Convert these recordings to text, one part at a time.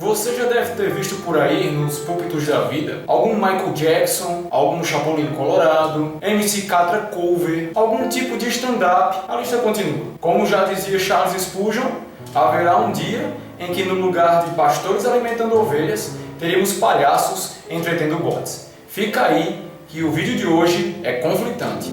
Você já deve ter visto por aí nos púlpitos da vida algum Michael Jackson, algum Chapolin Colorado, MC Catra Cover, algum tipo de stand-up. A lista continua. Como já dizia Charles Spurgeon, haverá um dia em que no lugar de pastores alimentando ovelhas, teríamos palhaços entretendo bodes. Fica aí que o vídeo de hoje é conflitante.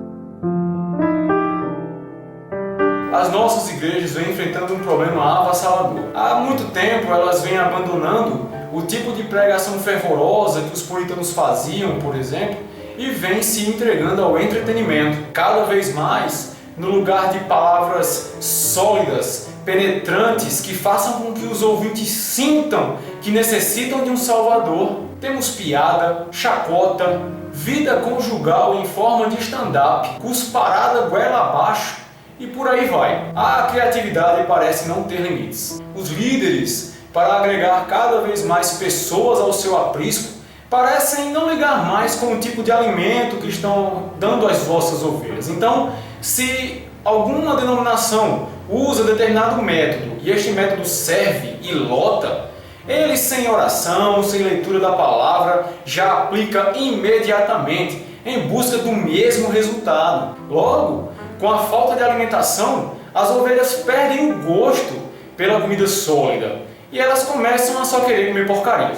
As nossas igrejas vêm enfrentando um problema avassalador. Há muito tempo elas vêm abandonando o tipo de pregação fervorosa que os puritanos faziam, por exemplo, e vêm se entregando ao entretenimento. Cada vez mais, no lugar de palavras sólidas, penetrantes, que façam com que os ouvintes sintam que necessitam de um Salvador, temos piada, chacota, vida conjugal em forma de stand-up, cusparada goela abaixo, e por aí vai. A criatividade parece não ter limites. Os líderes, para agregar cada vez mais pessoas ao seu aprisco, parecem não ligar mais com o tipo de alimento que estão dando às vossas ovelhas. Então, se alguma denominação usa determinado método e este método serve e lota, ele sem oração, sem leitura da palavra, já aplica imediatamente em busca do mesmo resultado. Logo, com a falta de alimentação, as ovelhas perdem o gosto pela comida sólida e elas começam a só querer comer porcarias.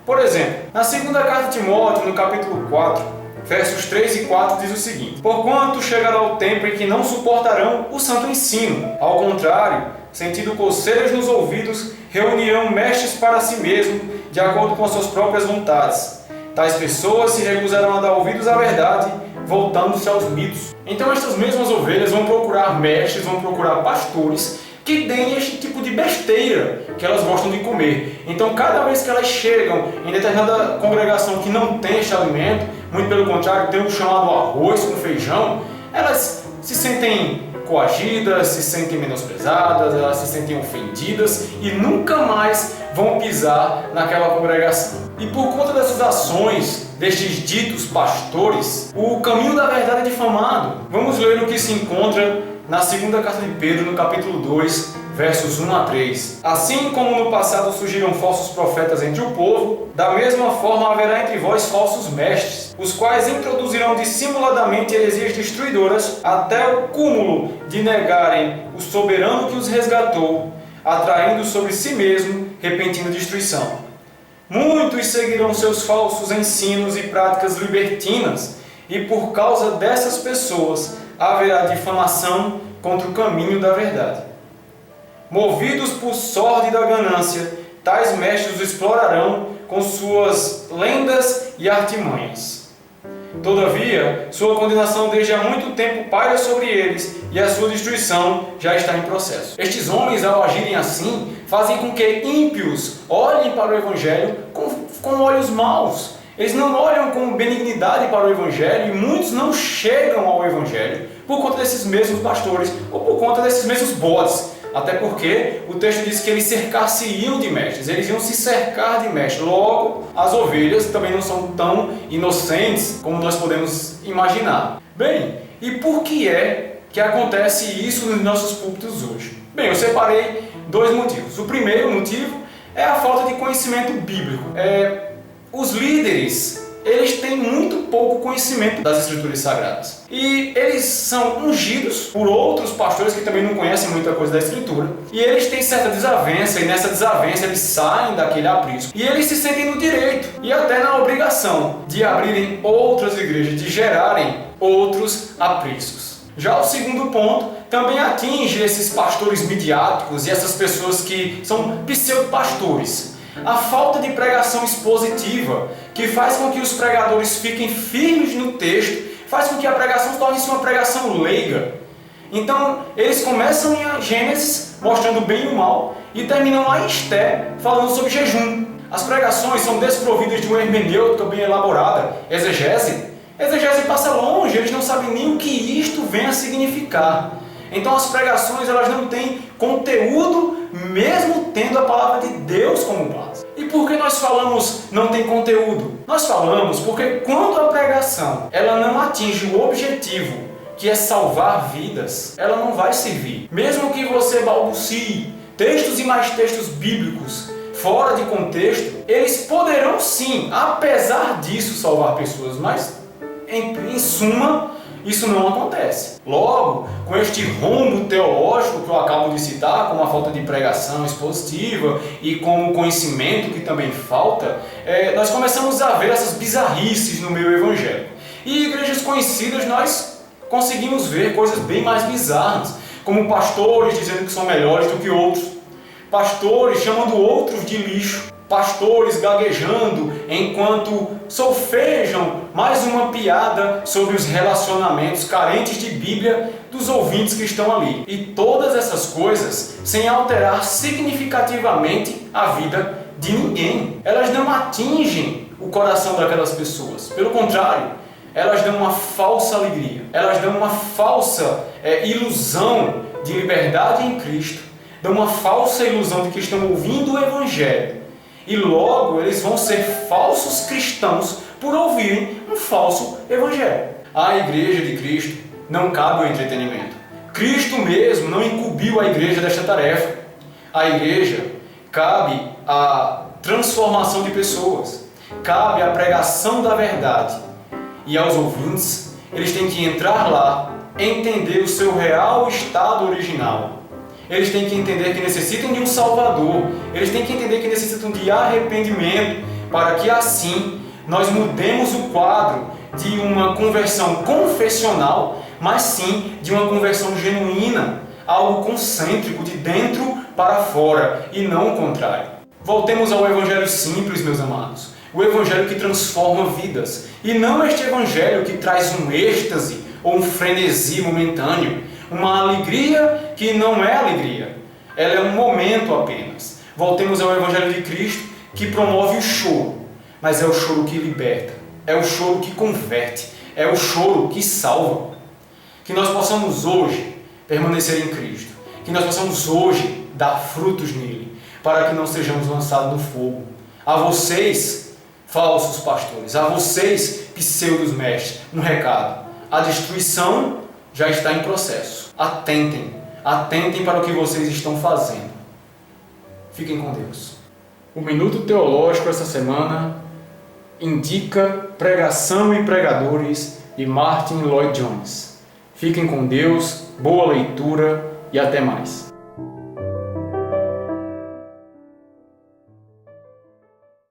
Por exemplo, na segunda carta de Timóteo, no capítulo 4, versos 3 e 4, diz o seguinte: Porquanto chegará o tempo em que não suportarão o santo ensino. Ao contrário, sentindo coceiras nos ouvidos, reunirão mestres para si mesmo, de acordo com as suas próprias vontades. Tais pessoas se recusarão a dar ouvidos à verdade, voltando-se aos mitos. Então estas mesmas ovelhas vão procurar mestres, vão procurar pastores que deem este tipo de besteira que elas gostam de comer. Então cada vez que elas chegam em determinada congregação que não tem este alimento, muito pelo contrário, tem o chamado arroz com feijão, elas se sentem coagidas, se sentem menosprezadas, elas se sentem ofendidas e nunca mais vão pisar naquela congregação. E por conta dessas ações destes ditos pastores, o caminho da verdade é difamado. Vamos ler o que se encontra na segunda carta de Pedro, no capítulo 2, versos 1 a 3. Assim como no passado surgiram falsos profetas entre o povo, da mesma forma haverá entre vós falsos mestres, os quais introduzirão dissimuladamente heresias destruidoras, até o cúmulo de negarem o soberano que os resgatou, atraindo sobre si mesmo repentina destruição. Muitos seguirão seus falsos ensinos e práticas libertinas, e por causa dessas pessoas haverá difamação contra o caminho da verdade. Movidos por sórdida ganância, tais mestres os explorarão com suas lendas e artimanhas. Todavia, sua condenação desde há muito tempo paira sobre eles e a sua destruição já está em processo. Estes homens, ao agirem assim, fazem com que ímpios olhem para o Evangelho com olhos maus. Eles não olham com benignidade para o Evangelho e muitos não chegam ao Evangelho por conta desses mesmos pastores ou por conta desses mesmos bodes. Até porque o texto diz que eles cercar-se-iam de mestres, eles iam se cercar de mestres. Logo, as ovelhas também não são tão inocentes como nós podemos imaginar. Bem, e por que é que acontece isso nos nossos púlpitos hoje? Bem, eu separei dois motivos. O primeiro motivo é a falta de conhecimento bíblico. Os líderes, eles têm muito pouco conhecimento das Escrituras Sagradas. E eles são ungidos por outros pastores que também não conhecem muita coisa da Escritura. E eles têm certa desavença, e nessa desavença eles saem daquele aprisco. E eles se sentem no direito, e até na obrigação, de abrirem outras igrejas, de gerarem outros apriscos. Já o segundo ponto também atinge esses pastores midiáticos e essas pessoas que são pseudo-pastores. A falta de pregação expositiva, que faz com que os pregadores fiquem firmes no texto, faz com que a pregação torne-se uma pregação leiga. Então, eles começam em Gênesis, mostrando o bem e o mal, e terminam lá em Esté, falando sobre jejum. As pregações são desprovidas de uma hermenêutica bem elaborada, exegese. Exegese passa longe, eles não sabem nem o que isto vem a significar. Então as pregações elas não têm conteúdo, mesmo tendo a palavra de Deus como base. E por que nós falamos não tem conteúdo? Nós falamos porque quando a pregação ela não atinge o objetivo, que é salvar vidas, ela não vai servir. Mesmo que você balbucie textos e mais textos bíblicos, fora de contexto, eles poderão sim, apesar disso, salvar pessoas, mas em suma, isso não acontece. Logo, com este rombo teológico que eu acabo de citar, com a falta de pregação expositiva e com o conhecimento que também falta, nós começamos a ver essas bizarrices no meio evangélico. E em igrejas conhecidas nós conseguimos ver coisas bem mais bizarras, como pastores dizendo que são melhores do que outros, pastores chamando outros de lixo, pastores gaguejando enquanto solfejam mais uma piada sobre os relacionamentos carentes de Bíblia dos ouvintes que estão ali. E todas essas coisas sem alterar significativamente a vida de ninguém. Elas não atingem o coração daquelas pessoas. Pelo contrário, elas dão uma falsa alegria. Elas dão uma falsa ilusão de liberdade em Cristo. Dão uma falsa ilusão de que estão ouvindo o Evangelho. E logo eles vão ser falsos cristãos por ouvirem um falso evangelho. À Igreja de Cristo não cabe o entretenimento. Cristo mesmo não incumbiu a igreja desta tarefa. À igreja cabe a transformação de pessoas, cabe a pregação da verdade. E aos ouvintes, eles têm que entrar lá, entender o seu real estado original. Eles têm que entender que necessitam de um Salvador. Eles têm que entender que necessitam de arrependimento, para que assim nós mudemos o quadro de uma conversão confessional, mas sim de uma conversão genuína, algo concêntrico, de dentro para fora, e não o contrário. Voltemos ao Evangelho simples, meus amados. O Evangelho que transforma vidas, e não este Evangelho que traz um êxtase ou um frenesi momentâneo, uma alegria que não é alegria, ela é um momento apenas. Voltemos ao Evangelho de Cristo, que promove o choro, mas é o choro que liberta, é o choro que converte, é o choro que salva. Que nós possamos hoje permanecer em Cristo, que nós possamos hoje dar frutos nele, para que não sejamos lançados no fogo. A vocês, falsos pastores, a vocês, pseudos mestres, um recado: a destruição já está em processo. Atentem para o que vocês estão fazendo. Fiquem com Deus. O Minuto Teológico essa semana indica Pregação e Pregadores de Martyn Lloyd-Jones. Fiquem com Deus, boa leitura e até mais.